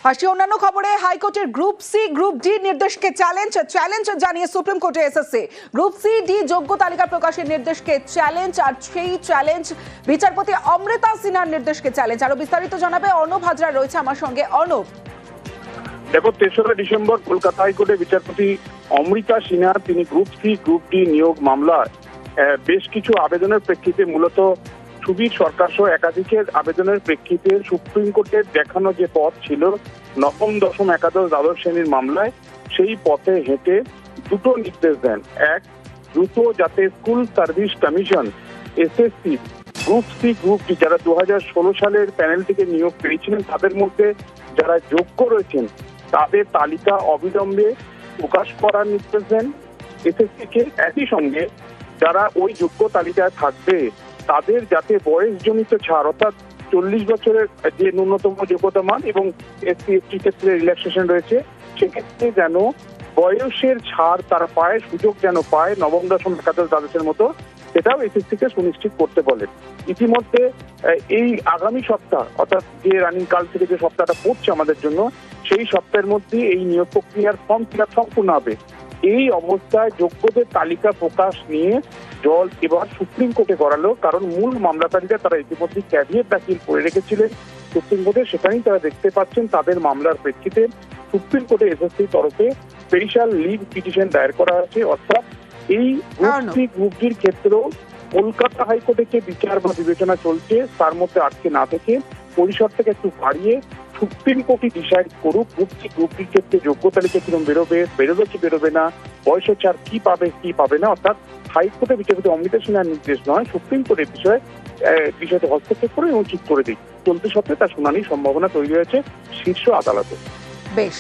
আসি অন্যান্য খবরে। হাইকোর্টের গ্রুপ সি গ্রুপ ডি নির্দেশকে চ্যালেঞ্জ জানিয়ে সুপ্রিম কোর্টে এসএসসি। গ্রুপ সি ডি যোগ্য তালিকা প্রকাশের নির্দেশকে চ্যালেঞ্জ, আর সেই চ্যালেঞ্জ বিচারপতি অমৃতা সিনহার নির্দেশকে চ্যালেঞ্জ। আরো বিস্তারিত জানাবে অর্ণব হাজরা, রয়েছে আমার সঙ্গে। অর্ণব, দেখো, ৩রা ডিসেম্বর কলকাতা হাইকোর্টে বিচারপতি অমৃতা সিনহা তিনি গ্রুপ সি গ্রুপ ডি নিয়োগ মামলায় বেশ কিছু আবেদনের প্রেক্ষিতে, মূলত সুবীর সরকার সহ একাধিকের আবেদনের প্রেক্ষিতে সুপ্রিম কোর্টের দেখানো যে পথ ছিল নবম, দশম, একাদশ, দ্বাদশ শ্রেণীর মামলায়, সেই পথে হেঁটে দুটো নির্দেশ দেন। এক, দ্রুত যাতে school service commission SSC group C group D যারা 2016 সালের প্যানেল থেকে নিয়োগ পেয়েছিলেন তাদের মধ্যে যারা যোগ্য রয়েছেন তাদের তালিকা অবিলম্বে প্রকাশ করার নির্দেশ দেন এসএসসিকে। একই সঙ্গে যারা ওই যোগ্য তালিকায় থাকবে তাদের যাতে বয়সজনিত ছাড়, অর্থাৎ 40 বছরের যে ন্যূনতম যোগ্যতা মান এবং এসসি এসটি ক্ষেত্রে রিল্যাক্সেশন রয়েছে, সেক্ষেত্রে যেন বয়সের ছাড় তারা পায়, সুযোগ যেন পায় নবম, দশম, একাদশ, দ্বাদশের মতো, সেটাও এসএসসিকে সুনিশ্চিত করতে বলেন। ইতিমধ্যে এই আগামী সপ্তাহ, অর্থাৎ যে রানিং কাল থেকে যে সপ্তাহটা পড়ছে আমাদের জন্য, সেই সপ্তাহের মধ্যে এই নিয়োগ প্রক্রিয়ার ফর্ম ফিল আপ সম্পূর্ণ হবে। এই অবস্থায় যোগ্যদের তালিকা প্রকাশ নিয়ে জল এবার সুপ্রিম কোর্টে গড়ালো, কারণ মূল মামলাকারীরা তারা ইতিমধ্যে ক্যাভিয়েট দাখিল করে রেখেছিলেন সুপ্রিম কোর্টে। সেখানেই তারা দেখতে পাচ্ছেন তাদের মামলার প্রেক্ষিতে সুপ্রিম কোর্টে এসএসসির তরফে স্পেশাল লিভ পিটিশন দায়ের করা হয়েছে। অর্থাৎ এই গ্রুপ সি গ্রুপ ডির ক্ষেত্রেও কলকাতা হাইকোর্টে যে বিচার বা বিবেচনা চলছে তার মধ্যে আটকে না থেকে পরিসর থেকে একটু বাড়িয়ে সুপ্রিম কোর্টই ডিসাইড করুক গ্রুপ সি গ্রুপ ডির ক্ষেত্রে যোগ্য তালিকা কিরকম বেরোবে কি বেরোবে না, বয়সের ছাড় কি পাবে কি পাবে না। অর্থাৎ হাইকোর্টে বিচারপতি অমৃতা সিনহার নির্দেশ নয়, সুপ্রিম কোর্টের বিষয়তে হস্তক্ষেপ করে এবং ঠিক করে দিই চলতি সপ্তাহে তার শুনানির সম্ভাবনা তৈরি হয়েছে শীর্ষ আদালতে। বেশ।